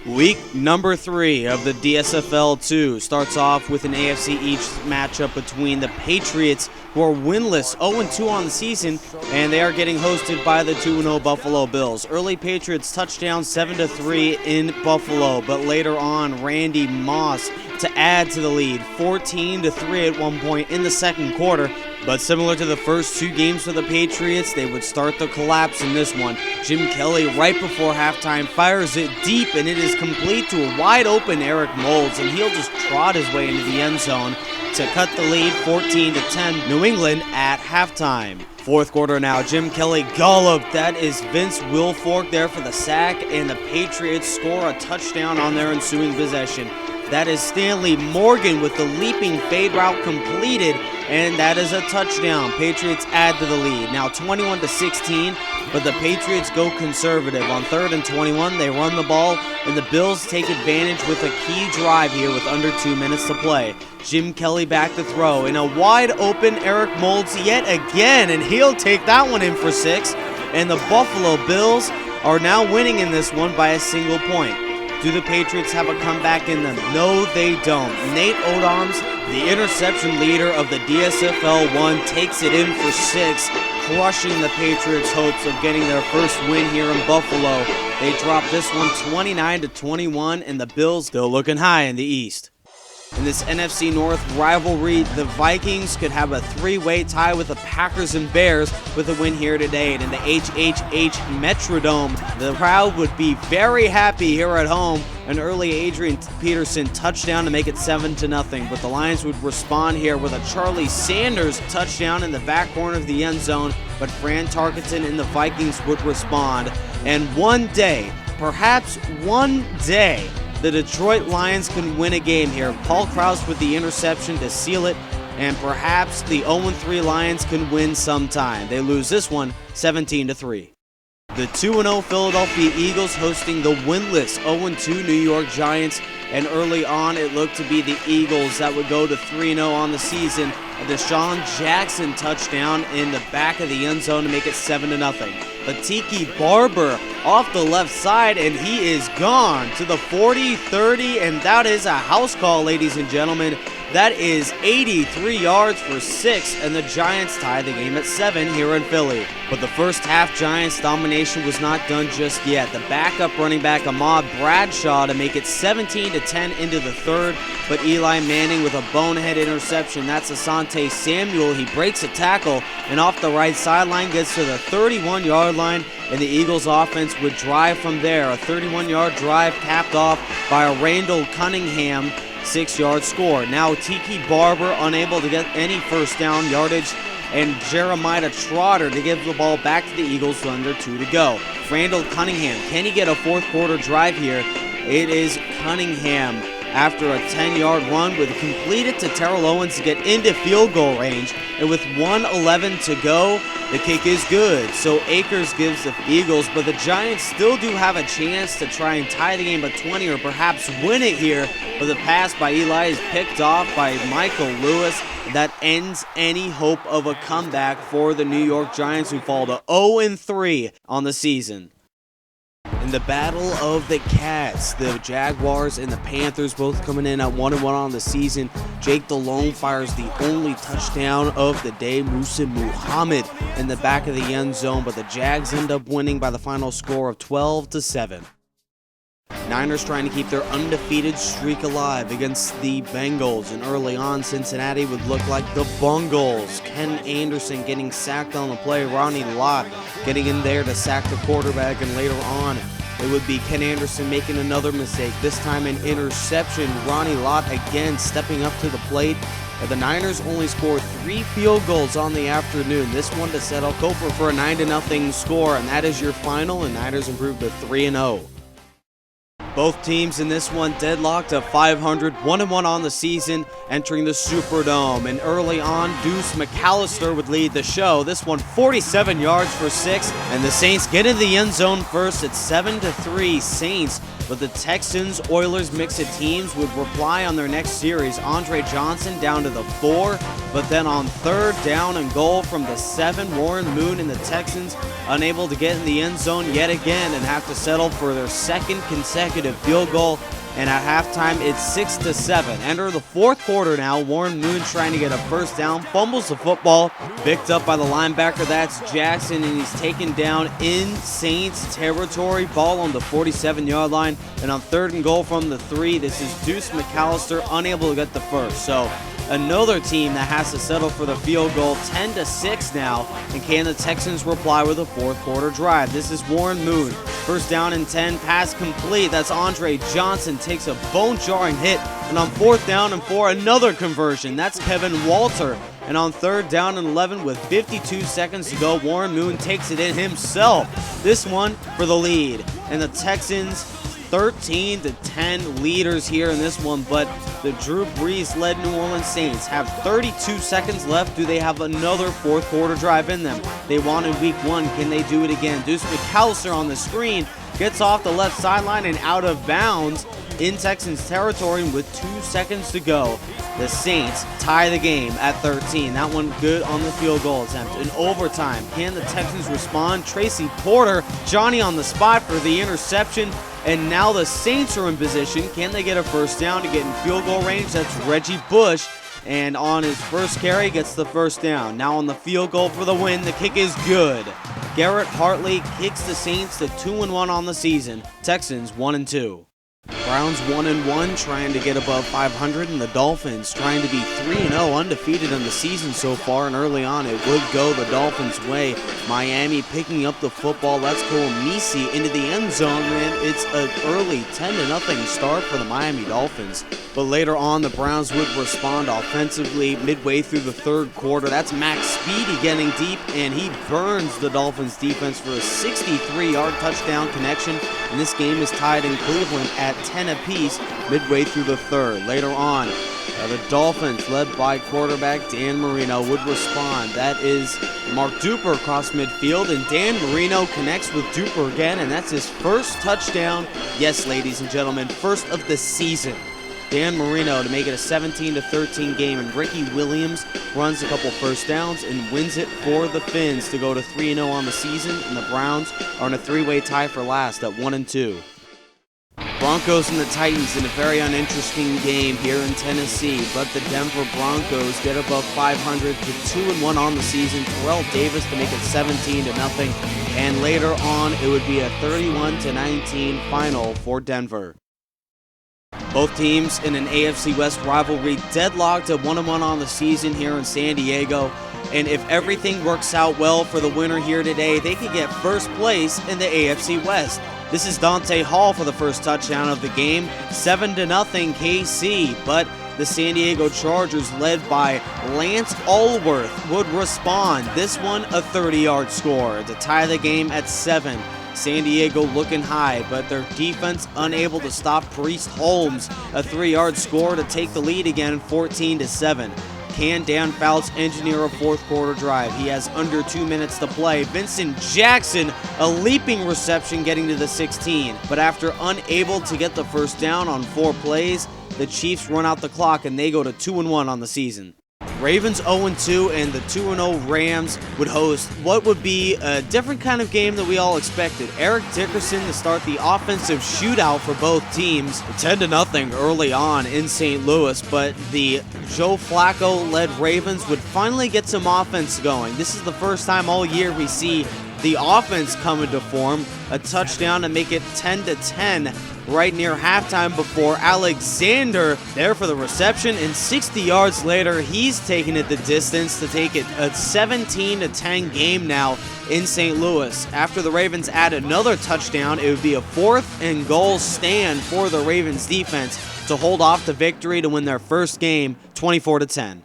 Week number 3 of the DSFL 2 starts off with an AFC East matchup between the Patriots, who are winless 0-2 on the season, and they are getting hosted by the 2-0 Buffalo Bills. Early Patriots touchdown 7-3 in Buffalo, but later on Randy Moss to add to the lead 14-3 at one point in the second quarter. But similar to the first 2 games for the Patriots, they would start the collapse in this one. Jim Kelly, right before halftime, fires it deep, and it is complete to a wide-open Eric Moulds, and he'll just trot his way into the end zone to cut the lead 14-10, New England at halftime. Fourth quarter now, Jim Kelly galloped. That is Vince Wilfork there for the sack, and the Patriots score a touchdown on their ensuing possession. That is Stanley Morgan with the leaping fade route completed, and that is a touchdown. Patriots add to the lead. Now 21-16, but the Patriots go conservative. On 3rd and 21, they run the ball, and the Bills take advantage with a key drive here with under 2 minutes to play. Jim Kelly back to throw, in a wide open Eric Moulds yet again, and he'll take that one in for 6. And the Buffalo Bills are now winning in this one by a single point. Do the Patriots have a comeback in them? No, they don't. Nate Odoms, the interception leader of the DSFL 1, takes it in for 6, crushing the Patriots' hopes of getting their first win here in Buffalo. They drop this one 29-21, and the Bills still looking high in the East. In this NFC North rivalry, the Vikings could have a 3-way tie with the Packers and Bears with a win here today. And in the HHH Metrodome, the crowd would be very happy here at home. An early Adrian Peterson touchdown to make it 7-0. But the Lions would respond here with a Charlie Sanders touchdown in the back corner of the end zone. But Fran Tarkenton and the Vikings would respond. And one day, perhaps one day, the Detroit Lions can win a game here. Paul Krause with the interception to seal it, and perhaps the 0-3 Lions can win sometime. They lose this one 17-3. The 2-0 Philadelphia Eagles hosting the winless 0-2 New York Giants, and early on it looked to be the Eagles that would go to 3-0 on the season. A Deshaun Jackson touchdown in the back of the end zone to make it 7-0. But Tiki Barber off the left side, and he is gone to the 40-30, and that is a house call, ladies and gentlemen. That is 83 yards for 6, and the Giants tie the game at 7 here in Philly. But the first half Giants domination was not done just yet. The backup running back Ahmad Bradshaw to make it 17-10 into the third, but Eli Manning with a bonehead interception. That's Asante Samuel. He breaks a tackle, and off the right sideline gets to the 31-yard line, and the Eagles offense would drive from there. A 31-yard drive capped off by a Randall Cunningham 6-yard score. Now Tiki Barber unable to get any first down yardage, and Jeremiah Trotter to give the ball back to the Eagles with under 2 to go. Randall Cunningham, can he get a fourth quarter drive here? It is Cunningham after a 10-yard run with completed to Terrell Owens to get into field goal range, and with 1:11 to go, the kick is good. So Akers gives the Eagles, but the Giants still do have a chance to try and tie the game at 20 or perhaps win it here. But the pass by Eli is picked off by Michael Lewis. That ends any hope of a comeback for the New York Giants, who fall to 0-3 on the season. In the battle of the Cats, the Jaguars and the Panthers both coming in at 1-1 on the season. Jake Delhomme fires the only touchdown of the day. Musa Muhammad in the back of the end zone, but the Jags end up winning by the final score of 12-7. Niners trying to keep their undefeated streak alive against the Bengals, and early on Cincinnati would look like the Bungles. Ken Anderson getting sacked on the play, Ronnie Lott getting in there to sack the quarterback, and later on it would be Ken Anderson making another mistake, this time an interception. Ronnie Lott again stepping up to the plate. And the Niners only scored 3 field goals on the afternoon. This one to settle Cofer for a 9-0 score, and that is your final, and Niners improved to 3-0. Both teams in this one deadlocked at 500, 1-1 on the season, entering the Superdome. And early on, Deuce McAllister would lead the show. This one 47 yards for 6, and the Saints get in the end zone first at 7-3 Saints. But the Texans, Oilers mix of teams would reply on their next series. Andre Johnson down to the 4, but then on 3rd down and goal from the 7, Warren Moon and the Texans unable to get in the end zone yet again and have to settle for their second consecutive consecutive field goal. And at halftime, it's 6-7. Enter the fourth quarter now. Warren Moon trying to get a first down, fumbles the football, picked up by the linebacker. That's Jackson, and he's taken down in Saints territory. Ball on the 47-yard line, and on 3rd and goal from the 3, this is Deuce McAllister, unable to get the first. So another team that has to settle for the field goal, 10-6 now. And can the Texans reply with a fourth quarter drive? This is Warren Moon. First down and 10, pass complete. That's Andre Johnson, takes a bone-jarring hit. And on 4th down and 4, another conversion. That's Kevin Walter. And on 3rd down and 11 with 52 seconds to go, Warren Moon takes it in himself. This one for the lead. And the Texans 13-10 leaders here in this one, but the Drew Brees-led New Orleans Saints have 32 seconds left. Do they have another fourth quarter drive in them? They won in week 1. Can they do it again? Deuce McAllister on the screen gets off the left sideline and out of bounds in Texans territory with 2 seconds to go. The Saints tie the game at 13. That one good on the field goal attempt. In overtime, can the Texans respond? Tracy Porter, Johnny on the spot for the interception. And now the Saints are in position. Can they get a first down to get in field goal range? That's Reggie Bush. And on his first carry, gets the first down. Now on the field goal for the win. The kick is good. Garrett Hartley kicks the Saints to 2-1 on the season. Texans 1-2. Browns 1-1, trying to get above 500, and the Dolphins trying to be 3-0, undefeated in the season so far, and early on it would go the Dolphins' way. Miami picking up the football. Let's go Misi into the end zone, and it's an early 10-0 start for the Miami Dolphins. But later on, the Browns would respond offensively midway through the 3rd quarter. That's Max Speedy getting deep, and he burns the Dolphins' defense for a 63-yard touchdown connection, and this game is tied in Cleveland at 10 apiece midway through the 3rd. Later on, the Dolphins, led by quarterback Dan Marino, would respond. That is Mark Duper across midfield, and Dan Marino connects with Duper again, and that's his first touchdown. Yes, ladies and gentlemen, first of the season. Dan Marino to make it a 17-13 game, and Ricky Williams runs a couple first downs and wins it for the Fins to go to 3-0 on the season, and the Browns are in a 3-way tie for last at 1-2. Broncos and the Titans in a very uninteresting game here in Tennessee, but the Denver Broncos get above 500 to 2-1 on the season. Terrell Davis to make it 17-0, and later on it would be a 31-19 final for Denver. Both teams in an AFC West rivalry deadlocked at 1-1 on the season here in San Diego. And if everything works out well for the winner here today, they could get first place in the AFC West. This is Dante Hall for the first touchdown of the game, 7-0 KC, but the San Diego Chargers, led by Lance Allworth, would respond. This one a 30-yard score to tie the game at 7. San Diego looking high, but their defense unable to stop Priest Holmes, a 3-yard score to take the lead again, 14-7. Can Dan Fouts engineer a fourth quarter drive? He has under 2 minutes to play. Vincent Jackson, a leaping reception getting to the 16. But after unable to get the first down on 4 plays, the Chiefs run out the clock and they go to 2-1 on the season. Ravens 0-2, and the 2-0 Rams would host what would be a different kind of game that we all expected. Eric Dickerson to start the offensive shootout for both teams, 10-0 early on in St. Louis, but the Joe Flacco-led Ravens would finally get some offense going. This is the first time all year we see the offense come into form, a touchdown to make it 10-10 right near halftime before Alexander there for the reception, and 60 yards later he's taking it the distance to take it a 17-10 game now in St. Louis. After the Ravens add another touchdown, it would be a 4th and goal stand for the Ravens defense to hold off the victory to win their first game 24-10.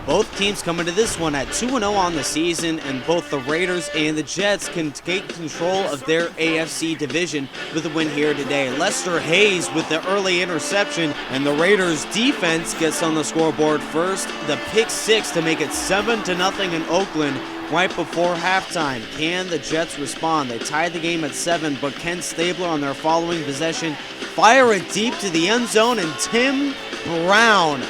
Both teams come into this one at 2-0 on the season, and both the Raiders and the Jets can take control of their AFC division with a win here today. Lester Hayes with the early interception, and the Raiders defense gets on the scoreboard first. The pick 6 to make it 7-0 in Oakland right before halftime. Can the Jets respond? They tied the game at 7, but Ken Stabler on their following possession fire it deep to the end zone, and Tim Brown,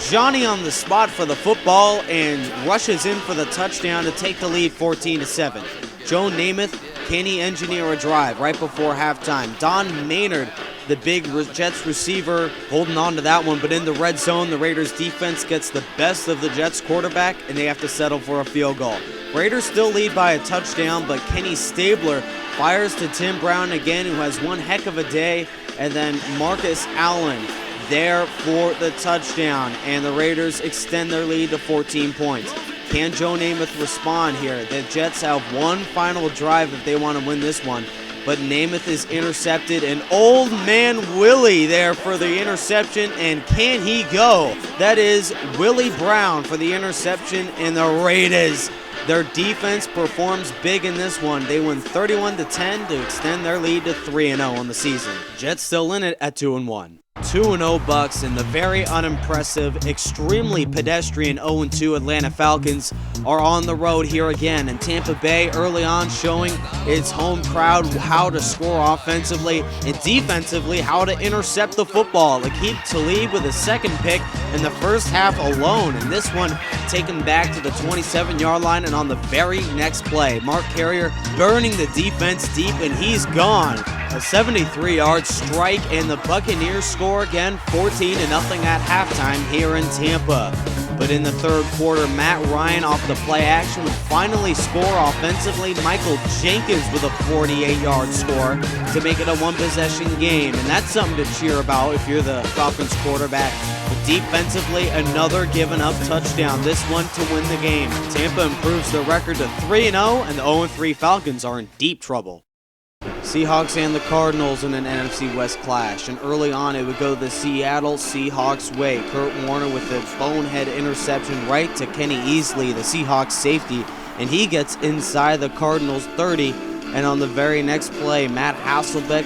Johnny on the spot for the football, and rushes in for the touchdown to take the lead 14-7. Joe Namath Can he engineer a drive right before halftime? Don Maynard, the big Jets receiver, holding on to that one, but in the red zone, the Raiders defense gets the best of the Jets quarterback, and they have to settle for a field goal. Raiders still lead by a touchdown, but Kenny Stabler fires to Tim Brown again, who has one heck of a day, and then Marcus Allen there for the touchdown, and the Raiders extend their lead to 14 points. Can Joe Namath respond here? The Jets have one final drive if they want to win this one, but Namath is intercepted, and Old Man Willie there for the interception, and can he go? That is Willie Brown for the interception, and the Raiders, their defense performs big in this one. They win 31-10 to extend their lead to 3-0 on the season. Jets still in it at 2-1. 2-0 Bucs and the very unimpressive, extremely pedestrian 0-2 Atlanta Falcons are on the road here again. And Tampa Bay early on showing its home crowd how to score offensively and defensively, how to intercept the football. Aqib Talib with a second pick in the first half alone, and this one taken back to the 27-yard line, and on the very next play, Mark Carrier burning the defense deep, and he's gone. A 73-yard strike, and the Buccaneers score again 14-0 at halftime here in Tampa. But in the third quarter, Matt Ryan off the play action would finally score offensively. Michael Jenkins with a 48-yard score to make it a one-possession game. And that's something to cheer about if you're the Falcons quarterback. But defensively, another given up touchdown, this one to win the game. Tampa improves their record to 3-0, and the 0-3 Falcons are in deep trouble. Seahawks and the Cardinals in an NFC West clash, and early on it would go the Seattle Seahawks way. Kurt Warner with a bonehead interception right to Kenny Easley, the Seahawks safety, and he gets inside the Cardinals 30, and on the very next play, Matt Hasselbeck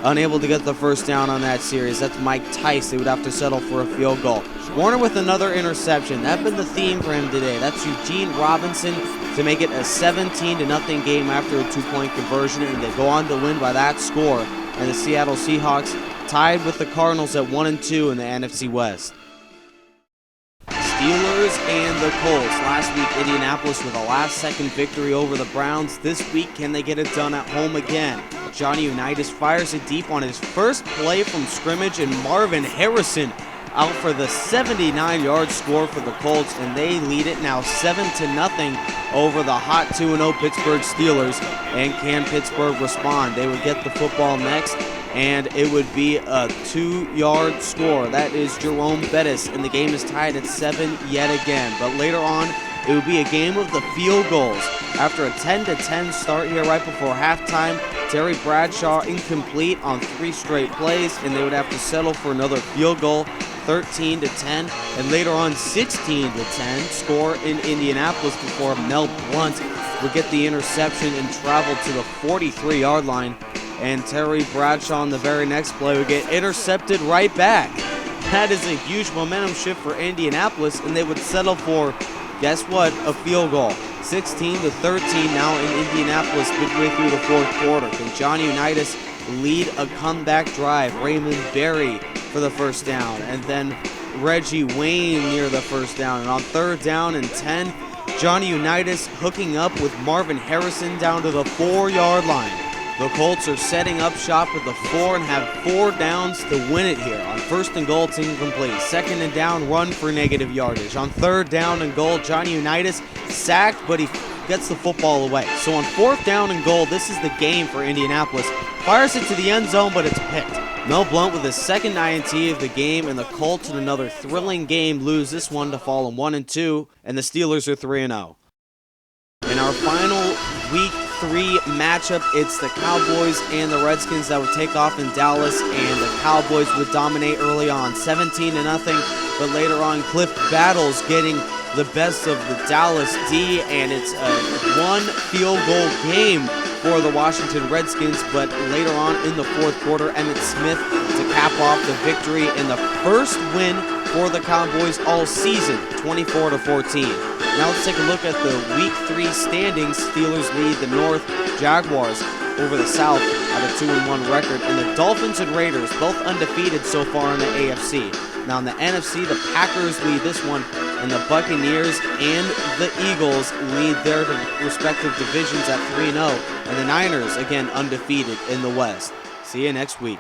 unable to get the first down on that series. That's Mike Tice. They would have to settle for a field goal. Warner with another interception. That's been the theme for him today. That's Eugene Robinson to make it a 17-0 game after a two-point conversion, and they go on to win by that score. And the Seattle Seahawks tied with the Cardinals at 1-2 in the NFC West. Steelers and the Colts. Last week, Indianapolis with a last-second victory over the Browns. This week, can they get it done at home again? Johnny Unitas fires it deep on his first play from scrimmage, and Marvin Harrison out for the 79-yard score for the Colts, and they lead it now 7-0 over the hot 2-0 Pittsburgh Steelers. And can Pittsburgh respond? They would get the football next, and it would be a 2-yard score. That is Jerome Bettis, and the game is tied at 7 yet again. But later on, it would be a game of the field goals. After a 10-10 start here right before halftime, Terry Bradshaw incomplete on 3 straight plays, and they would have to settle for another field goal, 13-10, and later on 16-10 score in Indianapolis before Mel Blount would get the interception and travel to the 43-yard line, and Terry Bradshaw on the very next play would get intercepted right back. That is a huge momentum shift for Indianapolis, and they would settle for, guess what, a field goal. 16-13 now in Indianapolis midway through the fourth quarter. Can Johnny Unitas lead a comeback drive? Raymond Berry for the first down, and then Reggie Wayne near the first down. And on third down and 10, Johnny Unitas hooking up with Marvin Harrison down to the 4-yard line. The Colts are setting up shop with the 4 and have 4 downs to win it here. On first and goal, it's incomplete. Second and down, run for negative yardage. On third down and goal, Johnny Unitas sacked, but he gets the football away. So on fourth down and goal, this is the game for Indianapolis. Fires it to the end zone, but it's picked. Mel Blount with his second INT of the game, and the Colts in another thrilling game lose this one to fall in 1-2, and the Steelers are 3-0. In our final Week 3 matchup, it's the Cowboys and the Redskins that would take off in Dallas, and the Cowboys would dominate early on, 17-0, but later on Cliff Battles getting the best of the Dallas D, and it's a 1 field goal game for the Washington Redskins, but later on in the fourth quarter, Emmitt Smith to cap off the victory in the first win for the Cowboys all season, 24-14. Now let's take a look at the Week 3 standings. Steelers lead the North, Jaguars over the South at a 2-1 record, and the Dolphins and Raiders both undefeated so far in the AFC. Now in the NFC, the Packers lead this one, and and the Buccaneers and the Eagles lead their respective divisions at 3-0, and the Niners, again, undefeated in the West. See you next week.